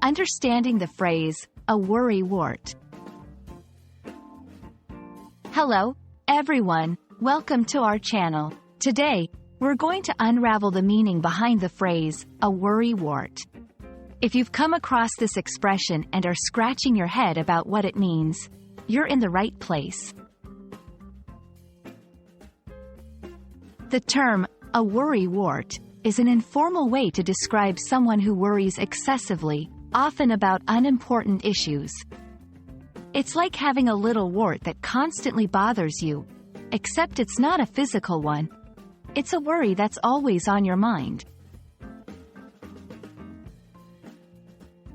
Understanding the phrase, a worry wart. Hello, everyone, welcome to our channel. Today, we're going to unravel the meaning behind the phrase, a worry wart. If you've come across this expression and are scratching your head about what it means, you're in the right place. The term, a worry wart, is an informal way to describe someone who worries excessively, often about unimportant issues. It's like having a little wart that constantly bothers you, except it's not a physical one. It's a worry that's always on your mind.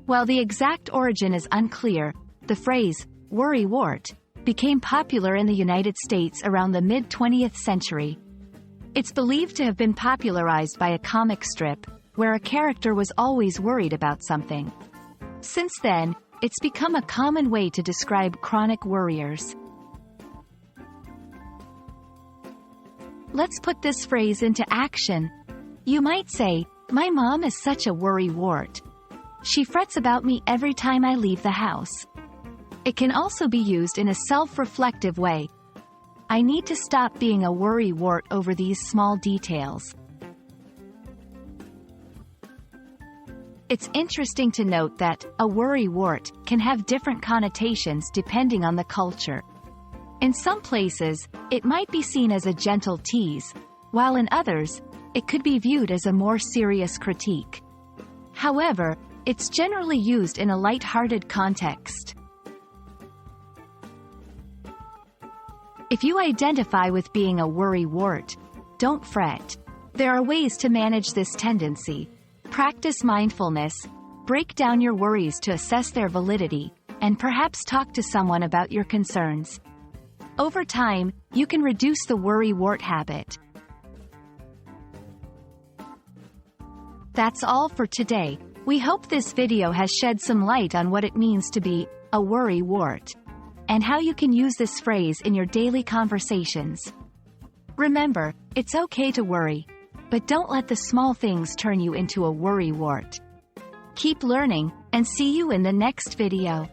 While the exact origin is unclear, the phrase, worry wart, became popular in the United States around the mid-20th century. It's believed to have been popularized by a comic strip, where a character was always worried about something. Since then, it's become a common way to describe chronic worriers. Let's put this phrase into action. You might say, "My mom is such a worry wart. She frets about me every time I leave the house." It can also be used in a self-reflective way. I need to stop being a worry wart over these small details. It's interesting to note that a worry wart can have different connotations depending on the culture. In some places, it might be seen as a gentle tease, while in others, it could be viewed as a more serious critique. However, it's generally used in a light-hearted context. If you identify with being a worry wart, don't fret. There are ways to manage this tendency. Practice mindfulness, break down your worries to assess their validity, and perhaps talk to someone about your concerns. Over time, you can reduce the worry wart habit. That's all for today. We hope this video has shed some light on what it means to be a worry wart, and how you can use this phrase in your daily conversations. Remember, it's okay to worry, but don't let the small things turn you into a worry wart. Keep learning, and see you in the next video.